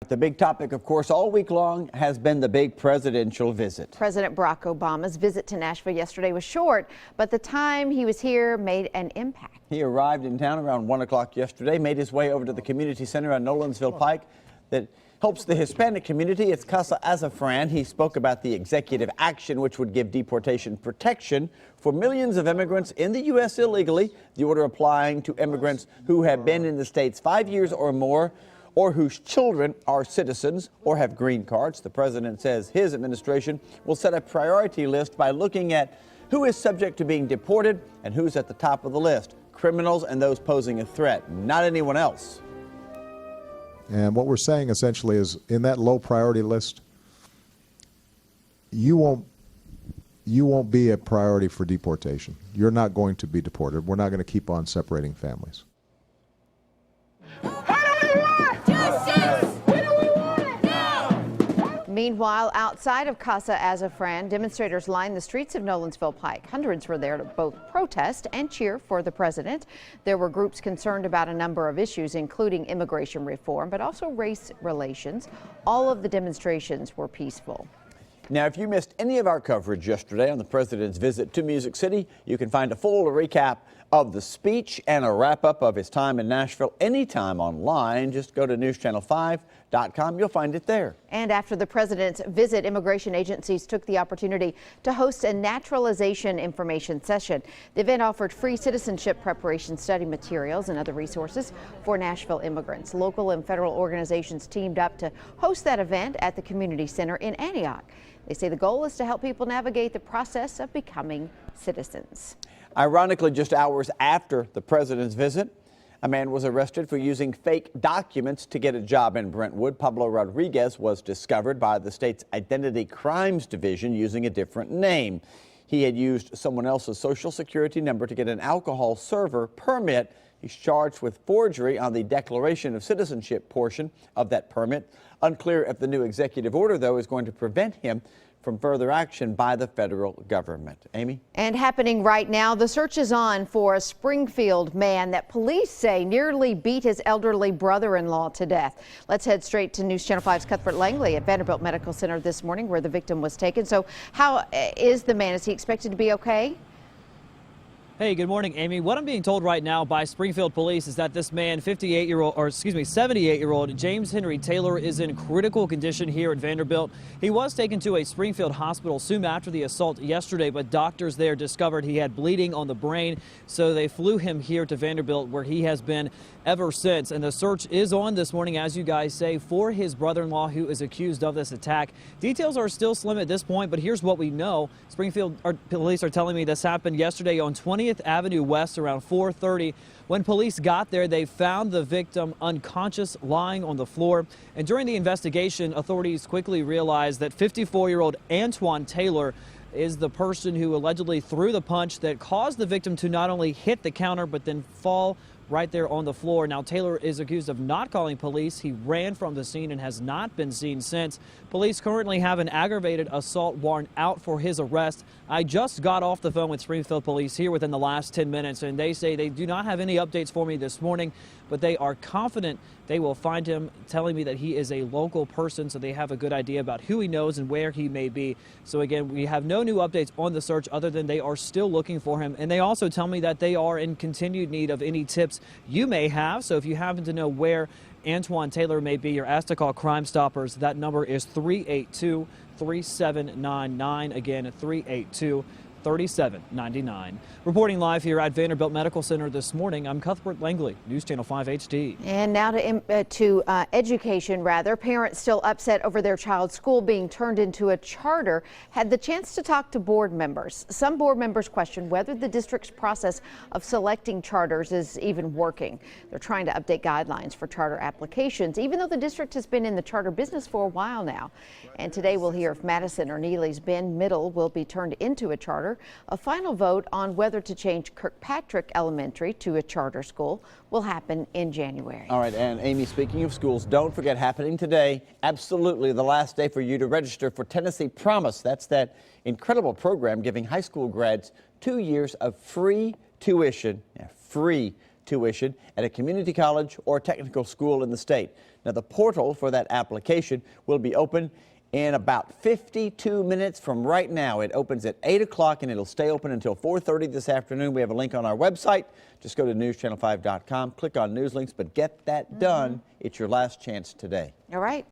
The big topic, of course, all week long has been the big presidential visit. President Barack Obama's visit to Nashville yesterday was short, but the time he was here made an impact. He arrived in town around 1 o'clock yesterday, made his way over to the community center on Nolensville Pike that helps the Hispanic community. It's Casa Azafran. He spoke about the executive action which would give deportation protection for millions of immigrants in the U.S. illegally. The order applying to immigrants who have been in the states 5 years or more, or whose children are citizens or have green cards. The president says his administration will set a priority list by looking at who is subject to being deported and who's at the top of the list. Criminals and those posing a threat, not anyone else. And what we're saying essentially is, in that low priority list, you won't be a priority for deportation. You're not going to be deported. We're not going to keep on separating families. Meanwhile, outside of Casa Azafran, demonstrators lined the streets of Nolensville Pike. Hundreds were there to both protest and cheer for the president. There were groups concerned about a number of issues, including immigration reform, but also race relations. All of the demonstrations were peaceful. Now, if you missed any of our coverage yesterday on the president's visit to Music City, you can find a full recap of the speech and a wrap-up of his time in Nashville anytime online. Just go to newschannel5.com. You'll find it there. And after the president's visit, immigration agencies took the opportunity to host a naturalization information session. The event offered free citizenship preparation study materials and other resources for Nashville immigrants. Local and federal organizations teamed up to host that event at the community center in Antioch. They say the goal is to help people navigate the process of becoming citizens. Ironically, just hours after the president's visit, a man was arrested for using fake documents to get a job in Brentwood. Pablo Rodriguez was discovered by the state's Identity Crimes Division using a different name. He had used someone else's social security number to get an alcohol server permit. He's charged with forgery on the Declaration of Citizenship portion of that permit. Unclear if the new executive order, though, is going to prevent him from further action by the federal government. Amy? And happening right now, the search is on for a Springfield man that police say nearly beat his elderly brother-in-law to death. Let's head straight to News Channel 5's Cuthbert Langley at Vanderbilt Medical Center this morning, where the victim was taken. So how is the man? Is he expected to be okay? Hey, good morning, Amy. What I'm being told right now by Springfield police is that this man, 78-year-old James Henry Taylor, is in critical condition here at Vanderbilt. He was taken to a Springfield hospital soon after the assault yesterday, but doctors there discovered he had bleeding on the brain, so they flew him here to Vanderbilt, where he has been ever since. And the search is on this morning, as you guys say, for his brother-in-law who is accused of this attack. Details are still slim at this point, but here's what we know. Springfield police are telling me this happened yesterday on 20th Avenue West around 4:30. When police got there, they found the victim unconscious, lying on the floor. And during the investigation, authorities quickly realized that 54-year-old Antoine Taylor is the person who allegedly threw the punch that caused the victim to not only hit the counter but then fall right there on the floor. Now, Taylor is accused of not calling police. He ran from the scene and has not been seen since. Police currently have an aggravated assault warrant out for his arrest. I just got off the phone with Springfield police here within the last 10 minutes, and they say they do not have any updates for me this morning, but they are confident they will find him, telling me that he is a local person, so they have a good idea about who he knows and where he may be. So again, we have no new updates on the search other than they are still looking for him. And they also tell me that they are in continued need of any tips you may have. So if you happen to know where Antoine Taylor may be, you're asked to call Crime Stoppers. That number is 382-3799. Again, 382-3799. Reporting live here at Vanderbilt Medical Center this morning, I'm Cuthbert Langley, News Channel 5 HD. And now to education, rather. Parents still upset over their child's school being turned into a charter had the chance to talk to board members. Some board members question whether the district's process of selecting charters is even working. They're trying to update guidelines for charter applications, even though the district has been in the charter business for a while now. And today we'll hear if Madison or Neely's Bend Middle will be turned into a charter. A final vote on whether to change Kirkpatrick Elementary to a charter school will happen in January. All right, and Amy, speaking of schools, don't forget, happening today, absolutely the last day for you to register for Tennessee Promise. That's that incredible program giving high school grads 2 years of free tuition. Yeah, free tuition at a community college or technical school in the state. Now, the portal for that application will be open in about 52 minutes from right now. It opens at 8 o'clock and it'll stay open until 4:30 this afternoon. We have a link on our website. Just go to newschannel5.com, click on news links, but get that done. It's your last chance today. All right.